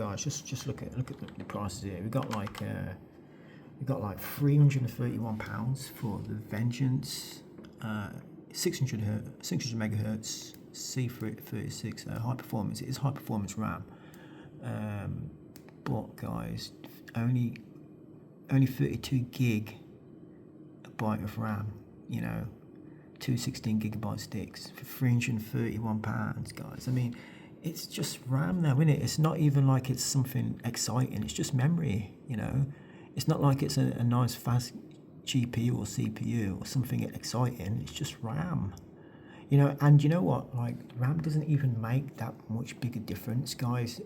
guys, just look at the prices here. We got like £331 for the Vengeance, 600 megahertz C36 high performance. It is high performance RAM, but guys, only 32 gigabyte of RAM. You know, two 16 gigabyte sticks for £331, guys. I mean, it's just RAM now, isn't it? It's not even like it's something exciting. It's just memory. You know, it's not like it's a nice fast GPU or CPU or something exciting. It's just RAM. You know, and you know what? Like, RAM doesn't even make that much bigger difference, guys.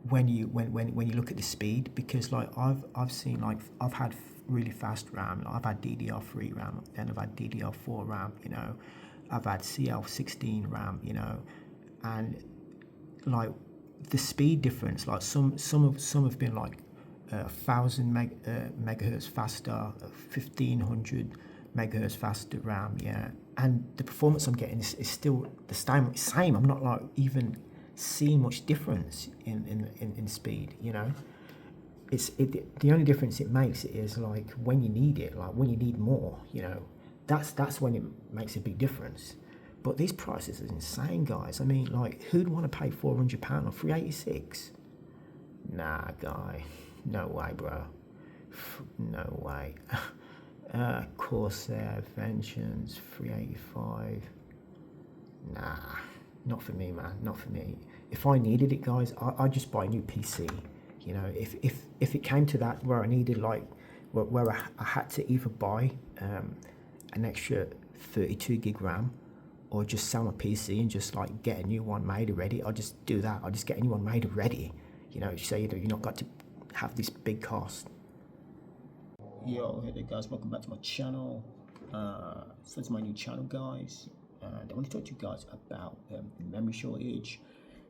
When you look at the speed, because like I've seen, like, I've had really fast RAM. Like, I've had DDR3 RAM, then I've had DDR4 RAM. You know, I've had CL16 RAM. You know, and like the speed difference, like some have been like 1,000 megahertz faster, 1,500 megahertz faster RAM. Yeah, and the performance I'm getting is still the same. I'm not like even seeing much difference in speed. You know, the only difference it makes is like when you need it, like when you need more. You know, that's when it makes a big difference. But these prices are insane, guys. I mean, like, who'd want to pay £400 on 386? Nah, guy, no way, bro. No way. Corsair, Vengeance, 385. Nah, not for me, man. Not for me. If I needed it, guys, I'd just buy a new PC. You know, if it came to that where I needed, like, where I had to either buy an extra 32 gig RAM or just sell my PC and just like get a new one made already, I'll just do that. I'll just get a new one made already. You know, so you're not got to have this big cost. Yo, hey there, guys, welcome back to my channel. So this is my new channel, guys, and I want to talk to you guys about the memory shortage,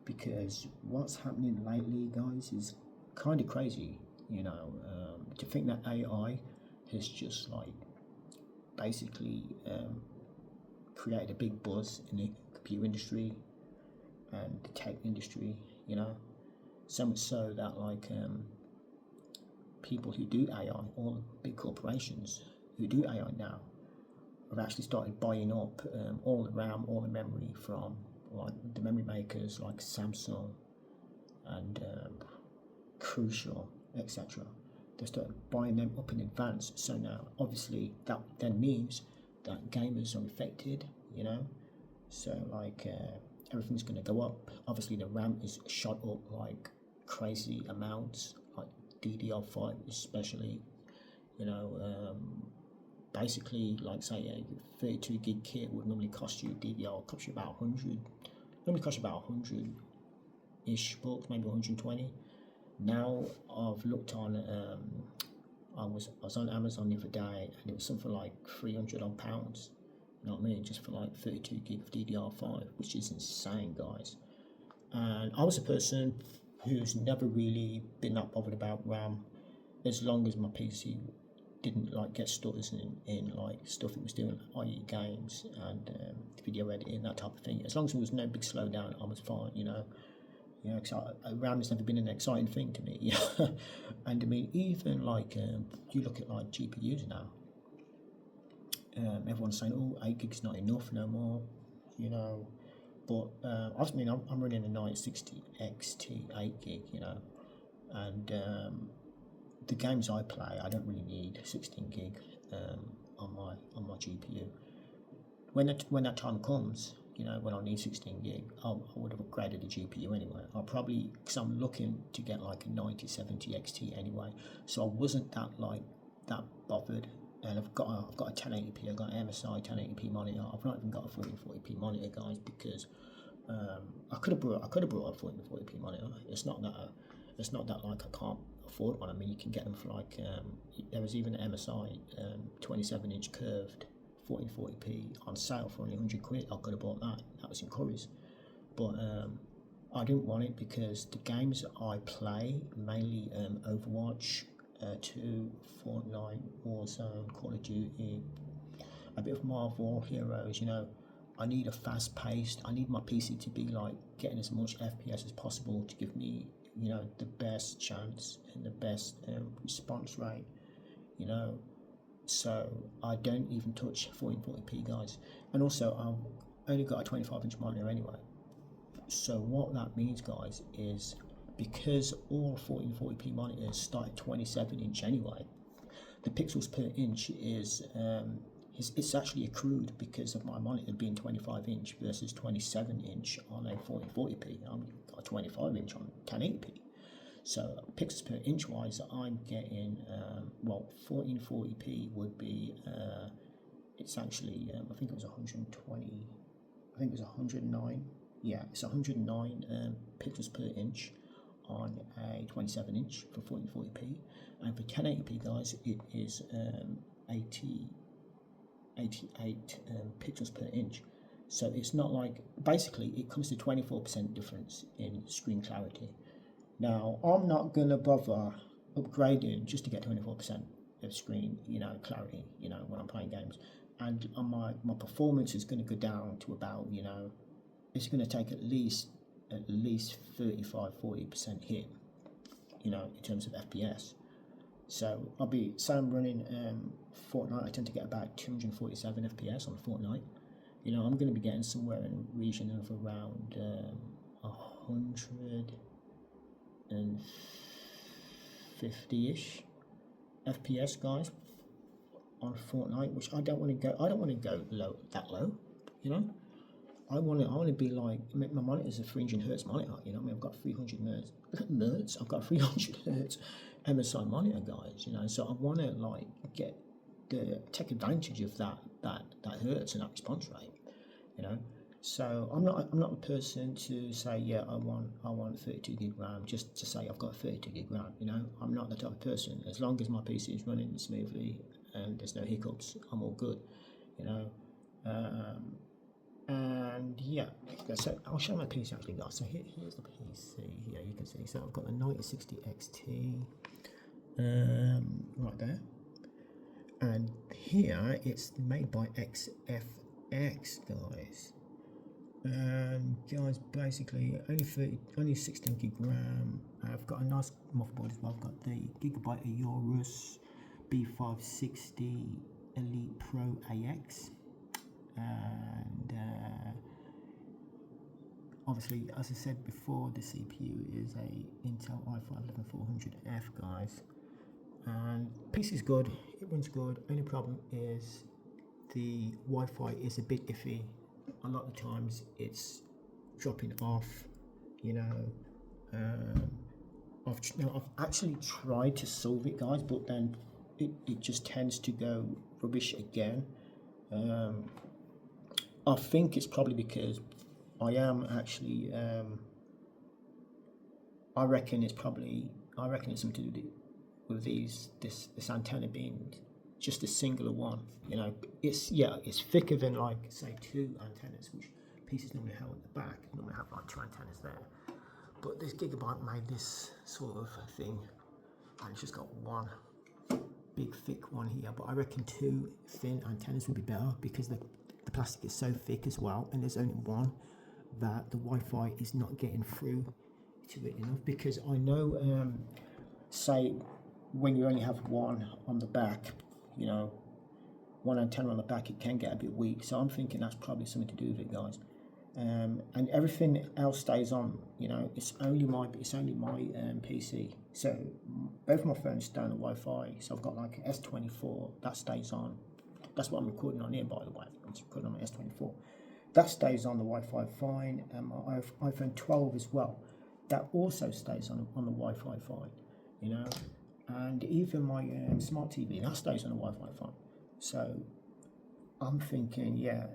because what's happening lately, guys, is kind of crazy. You know, to think that AI has just like basically created a big buzz in the computer industry and the tech industry, you know, so much so that like people who do AI, all the big corporations who do AI now, have actually started buying up all the RAM, all the memory from like the memory makers like Samsung and Crucial, etc. They started buying them up in advance. So now, obviously, that then means that gamers are affected. You know, so like everything's going to go up. Obviously, the RAM is shot up like crazy amounts, like DDR5 especially. You know, basically, like say a 32 gig kit would normally cost you cost you about 100. Normally cost you about 100-ish bucks, maybe 120. Now I've looked on, I was on Amazon the other day, and it was something like £300. You know what I mean? Just for like 32 gig of DDR5, which is insane, guys. And I was a person who's never really been that bothered about RAM, as long as my PC didn't like get stutters in like stuff it was doing, i.e. games and video editing, that type of thing. As long as there was no big slowdown, I was fine, you know. Yeah, RAM has never been an exciting thing to me. Yeah, and I mean, even like you look at like GPUs now. Everyone's saying, "Oh, 8 gig's not enough no more," you know. But I mean, I'm running a 960 XT 8 gig, you know, and the games I play, I don't really need 16 gig on my GPU. When that time comes, you know, when I need 16 gig, I would have upgraded the GPU anyway. I'll probably, because I'm looking to get like a 9070 XT anyway, so I wasn't that bothered. And I've got a 1080p. I've got an MSI 1080p monitor. I've not even got a 1440p monitor, guys, because I could have brought a 1440p monitor. It's not that like I can't afford one. I mean, you can get them for like there was even an MSI 27-inch curved 1440p on sale for only 100 quid. I could have bought that. That was in Curry's, but I didn't want it because the games I play, mainly Overwatch, 2, Fortnite, Warzone, Call of Duty, a bit of Marvel Heroes, you know, I need a fast paced, I need my PC to be like getting as much FPS as possible to give me you know, the best chance and the best response rate, you know. So I don't even touch 1440p, guys. And also, I've only got a 25-inch monitor anyway. So what that means, guys, is because all 1440p monitors start at 27-inch anyway, the pixels per inch is it's actually accrued because of my monitor being 25-inch versus 27-inch on a 1440p. I've got a 25-inch on 1080p. So pixels per inch wise, I'm getting, well, 1440p would be, it's actually, I think it was 120, I think it was 109, yeah, it's 109 pixels per inch on a 27-inch for 1440p, and for 1080p, guys, it is 88 pixels per inch. So it's not like, basically it comes to 24% difference in screen clarity. Now, I'm not going to bother upgrading just to get 24% of screen, you know, clarity, you know, when I'm playing games. And my performance is going to go down to about, you know, it's going to take at least 35-40% hit, you know, in terms of FPS. So I'll be, say I'm running Fortnite, I tend to get about 247 FPS on Fortnite. You know, I'm going to be getting somewhere in a region of around 150-ish FPS, guys, on Fortnite, which I don't want to go low, that low, you know. I want to be like, my monitor is a 300 hertz monitor, you know. I mean, I've got 300 hertz. I've got 300 hertz MSI monitor, guys, you know. So I want to like take advantage of that hertz and that response rate, you know. So I'm not a person to say, yeah, I want 32 gig RAM just to say I've got 32 gig RAM, you know. I'm not the type of person. As long as my PC is running smoothly and there's no hiccups, I'm all good, you know. And yeah, so I'll show my PC actually, guys. So here's the PC. Yeah, you can see. So I've got the 9060 XT right there, and here it's made by XFX, guys. Guys, basically only 16 gig RAM. I've got a nice motherboard as well. I've got the Gigabyte Aorus B560 Elite Pro AX, and obviously, as I said before, the CPU is a Intel i5-11400F, guys. And PC is good, it runs good. Only problem is the Wi-Fi is a bit iffy. A lot of times it's dropping off, you know. I've actually tried to solve it, guys, but then it just tends to go rubbish again. I think it's probably because I am actually, I reckon it's something to do with this antenna being just a singular one. You know, it's thicker than, like, say, two antennas, which PCs normally have at the back. Normally have like two antennas there, but this Gigabyte made this sort of thing, and it's just got one big thick one here. But I reckon two thin antennas would be better because the plastic is so thick as well, and there's only one, that the Wi-Fi is not getting through to it enough. Because I know, say, when you only have one on the back, you know, one antenna on the back, it can get a bit weak. So I'm thinking that's probably something to do with it, guys. And everything else stays on. You know, it's only my PC. So both of my phones stay on the Wi-Fi. So I've got like an S24 that stays on. That's what I'm recording on here, by the way. I'm recording on my S24. That stays on the Wi-Fi fine, and my iPhone 12 as well. That also stays on the Wi-Fi fine, you know. And even my smart TV, that stays on the Wi-Fi fine. So I'm thinking, yeah,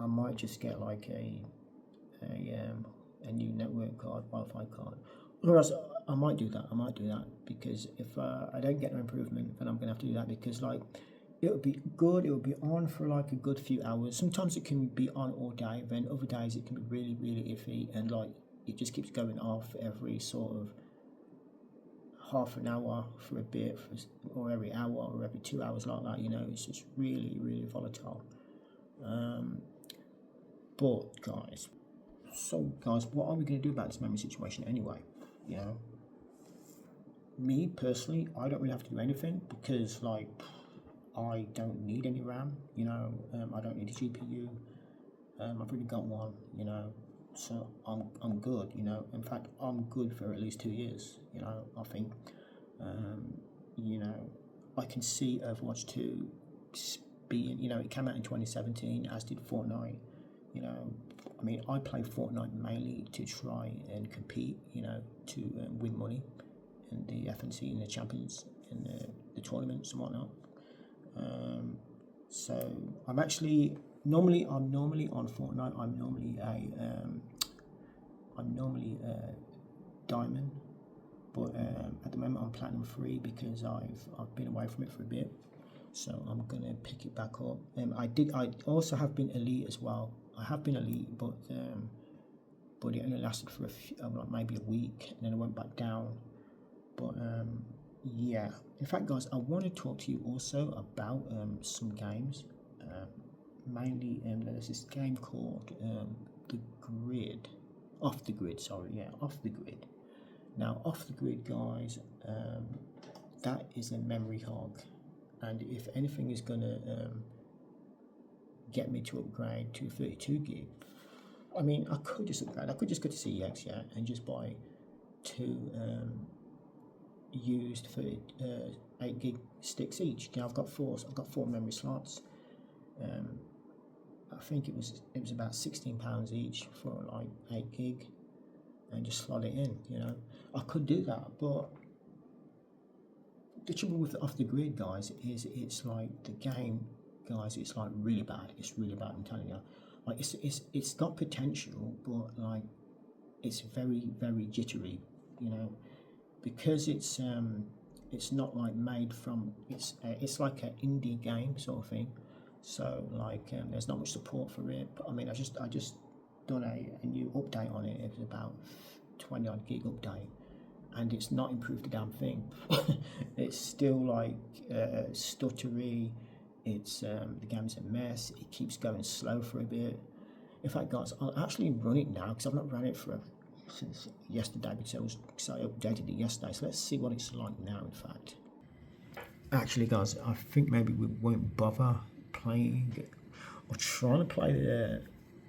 I might just get like a new network card, Wi-Fi card. Or else I might do that because if I don't get no improvement, then I'm gonna have to do that, because like, it would be good, it would be on for like a good few hours. Sometimes it can be on all day, then other days it can be really, really iffy, and like it just keeps going off every sort of half an hour for a bit, or every hour, or every 2 hours, like that, you know. It's just really, really volatile. But guys, what are we going to do about this memory situation anyway? you know. Me personally, I don't really have to do anything because like I don't need any RAM, you know. I don't need a GPU. I've really got one, you know, so I'm good, you know. In fact, I'm good for at least 2 years, you know. I think, you know, I can see Overwatch 2 being, you know, it came out in 2017, as did Fortnite, you know. I mean, I play Fortnite mainly to try and compete, you know, to win money in the FNC and the champions in the tournaments and whatnot. So I'm actually I'm normally on Fortnite. I'm normally a diamond, but at the moment I'm platinum 3 because I've been away from it for a bit. So I'm gonna pick it back up. I also have been elite as well. I have been elite, but it only lasted for like maybe a week, and then I went back down. But yeah, in fact, guys, I want to talk to you also about some games. Mainly, there's this game called The Grid, Off the Grid. Sorry, yeah, Off the Grid. Now, Off the Grid, guys, that is a memory hog, and if anything is gonna get me to upgrade to 32 gig, I mean, I could just upgrade. I could just go to CEX, yeah, and just buy 2 used for 8 gig sticks each. You know, I've got 4 memory slots. I think it was about £16 each for like 8 gig, and just slot it in. You know, I could do that, but the trouble with Off the Grid, guys, is it's like the game, guys. It's like really bad. It's really bad. I'm telling you. Like it's got potential, but like it's very, very jittery. You know, because it's not like made from it's like an indie game sort of thing. So like there's not much support for it. But I mean, I just done a new update on it. It was about 20 odd gig update, and it's not improved a damn thing. It's still like stuttery. It's the game's a mess. It keeps going slow for a bit. In fact, guys, I'll actually run it now because I've not run it since yesterday because I updated it yesterday. So let's see what it's like now. In fact, actually, guys, I think maybe we won't bother playing or trying to play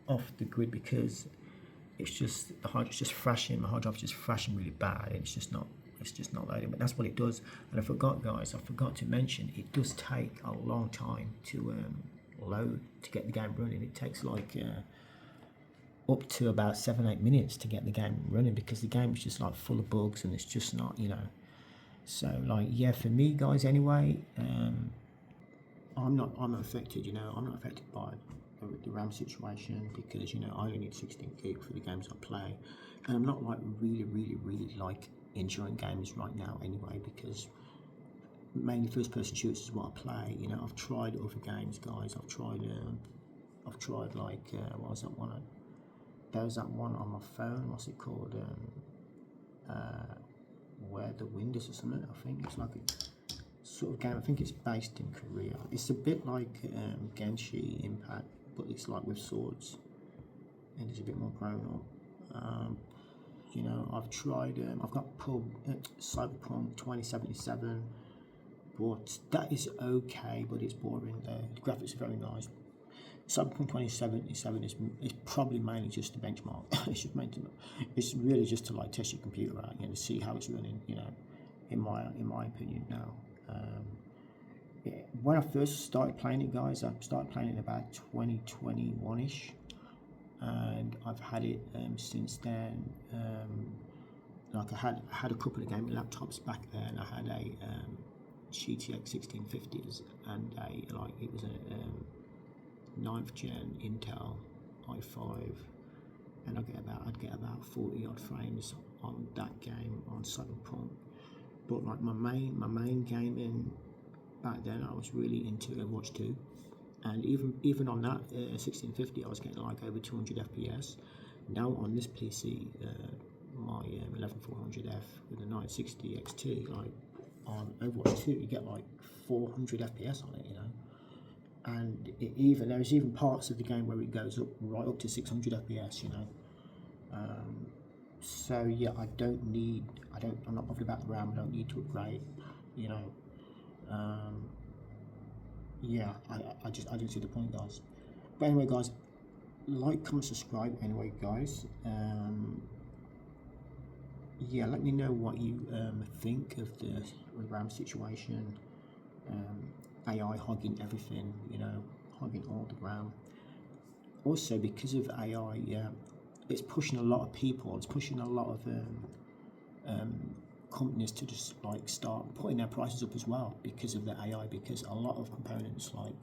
Off the Grid because it's just the hard drive's just crashing. My hard drive's just crashing really bad. It's just not loading. But that's what it does. And I forgot, guys. I forgot to mention it does take a long time to load to get the game running. It takes like up to about 7-8 minutes to get the game running because the game is just like full of bugs and it's just not, you know. So like, yeah, for me, guys, anyway, I'm not affected, you know. I'm not affected by the RAM situation because, you know, I only need 16 gig for the games I play, and I'm not like really like enjoying games right now anyway because mainly first-person shooters is what I play. You know, I've tried other games, guys. I've tried like what was that one? There was that one on my phone. What's it called? Where the Wind is or something. I think it's like a sort of game. I think it's based in Korea. It's a bit like Genshin Impact, but it's like with swords, and it's a bit more grown up. You know, I've tried. I've got Cyberpunk 2077, but that is okay. But it's boring. The graphics are very nice. Cyberpunk 2077 is probably mainly just a benchmark. It's really just to like test your computer out, you know, to see how it's running. You know, in my opinion now. When I first started playing it, guys, I started playing it about 2021ish, and I've had it since then. Like I had a couple of gaming laptops back then. I had a GTX 1650s and it was a 9th gen Intel i5, and I'd get about 40 odd frames on that game on Cyberpunk. But like my main gaming back then, I was really into Overwatch 2, and even on that 1650, I was getting like over 200 FPS. Now on this PC, my 11400F with a 960 XT, like on Overwatch 2, you get like 400 FPS on it, you know. And there's even parts of the game where it goes up right up to 600 FPS, you know. So yeah, I'm not bothered about the RAM. I don't need to upgrade, you know. Um, yeah, I don't see the point, guys. But anyway, guys, like, comment, subscribe. Anyway, guys, yeah, let me know what you think of the RAM situation. AI hogging everything, you know, hogging all the RAM. Also, because of AI, it's pushing a lot of people. It's pushing a lot of companies to just like start putting their prices up as well because of the AI. Because a lot of components like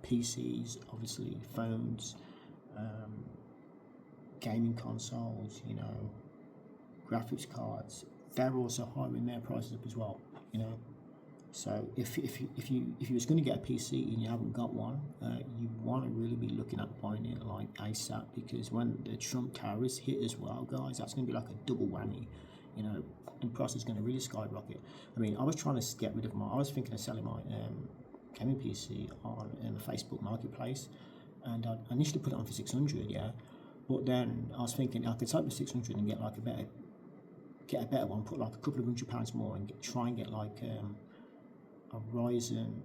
PCs, obviously phones, gaming consoles, you know, graphics cards, they're also hiring their prices up as well. You know, so if you was going to get a PC and you haven't got one, you want to really be looking at buying it like ASAP, because when the Trump tariffs hit as well, guys, that's going to be like a double whammy. You know, and price is going to really skyrocket. I mean, I was trying to get rid of I was thinking of selling my gaming PC on the Facebook Marketplace, and I initially put it on for 600, yeah. But then I was thinking I could type the 600 and get like a better one, put like a couple of £100 more, and try and get like a Ryzen,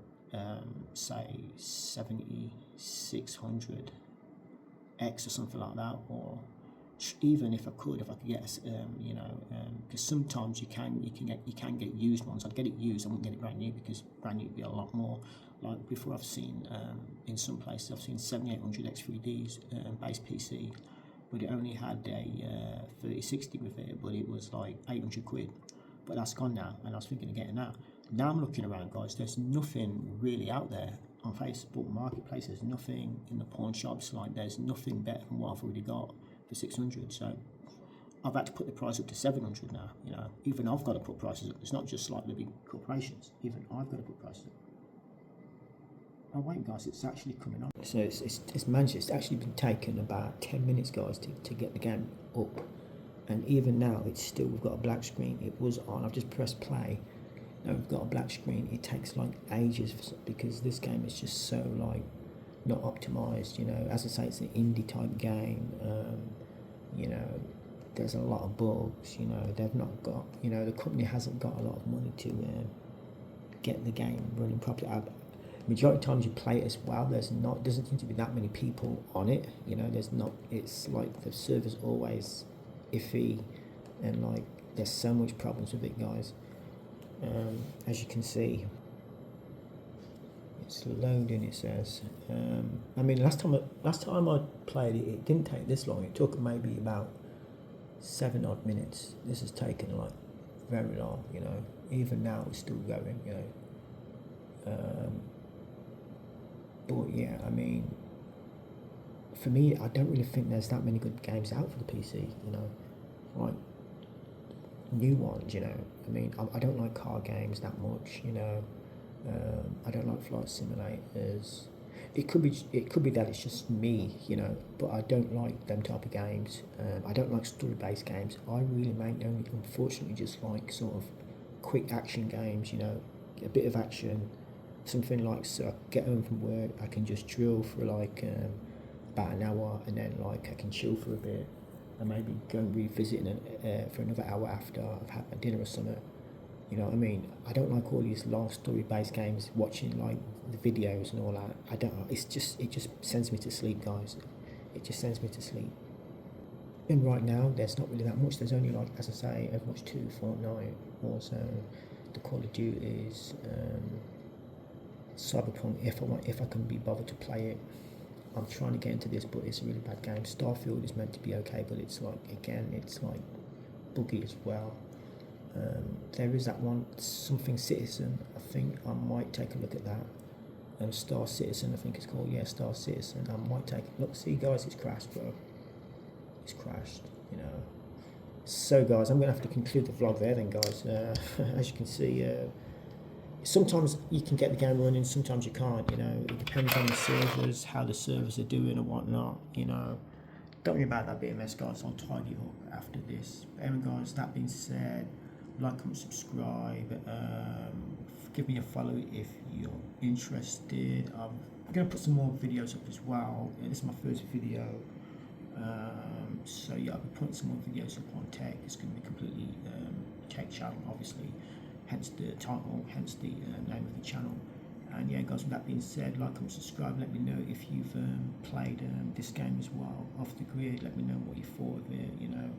say 7600 X or something like that, or even if I could get, you know, because sometimes you can get used ones. I'd get it used. I wouldn't get it brand new, because brand new would be a lot more. Like before, I've seen in some places I've seen 7800 X3Ds base PC, but it only had a 3060 with it, but it was like 800 quid. But that's gone now, and I was thinking of getting that. Now I'm looking around, guys. There's nothing really out there on Facebook Marketplace. There's nothing in the pawn shops. Like, there's nothing better than what I've already got for 600. So I've had to put the price up to 700 now. You know, even I've got to put prices up. It's not just like the big corporations. Even I've got to put prices up. Oh wait, guys, it's actually coming on. So it's managed. It's actually been taken about 10 minutes, guys, to get the game up. And even now, it's still, we've got a black screen. It was on. I've just pressed play. Now we've got a black screen. It takes like ages because this game is just so like not optimized. You know, as I say, it's an indie type game. You know, there's a lot of bugs. You know, they've not got. You know, the company hasn't got a lot of money to get the game running properly. Majority of times you play it as well, doesn't seem to be that many people on it. You know, there's not. It's like the server's always iffy, and like there's so much problems with it, guys. As you can see, it's loading. It says. I mean, last time I played it, it didn't take this long. It took maybe about 7 odd minutes. This has taken like very long. You know, even now it's still going. You know. But yeah, I mean, for me, I don't really think there's that many good games out for the PC, you know, like new ones, you know. I mean, I don't like car games that much, you know. I don't like flight simulators. It could be that it's just me, you know, but I don't like them type of games. I don't like story-based games. I really only, unfortunately, just like sort of quick action games, you know, a bit of action. Something like, so I get home from work, I can just drill for like about an hour, and then like I can chill for a bit, and maybe go and revisit for another hour after I've had my dinner or something. You know what I mean? I don't like all these long story-based games, watching like the videos and all that. I don't. It just sends me to sleep, guys. It just sends me to sleep. And right now, there's not really that much. There's only like, as I say, Overwatch 2, Fortnite, Warzone, the Call of Duties. Cyberpunk, if I can be bothered to play it. I'm trying to get into this, but it's a really bad game. Starfield is meant to be okay, but it's like, again, it's like buggy as well. There is that one, something Citizen. I think I might take a look at that. Star Citizen, I think it's called. Yeah, Star Citizen. I might take a look. See, guys, it's crashed, bro. It's crashed, you know. So, guys, I'm going to have to conclude the vlog there then, guys. As you can see, sometimes you can get the game running, sometimes you can't, you know. It depends on the servers, how the servers are doing and whatnot, you know. Don't worry about that BMS, guys. I'll tidy it up after this. But anyway, guys, that being said, like, comment, subscribe. Give me a follow if you're interested. I'm going to put some more videos up as well. This is my first video. So yeah, I'll be putting some more videos up on tech. It's going to be completely tech channel, obviously, hence the title, hence the name of the channel. And yeah, guys, with that being said, like and subscribe. Let me know if you've played this game as well, Off the Grid. Let me know what you thought of it, you know.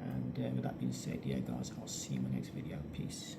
And with that being said, yeah, guys, I'll see you in my next video. Peace.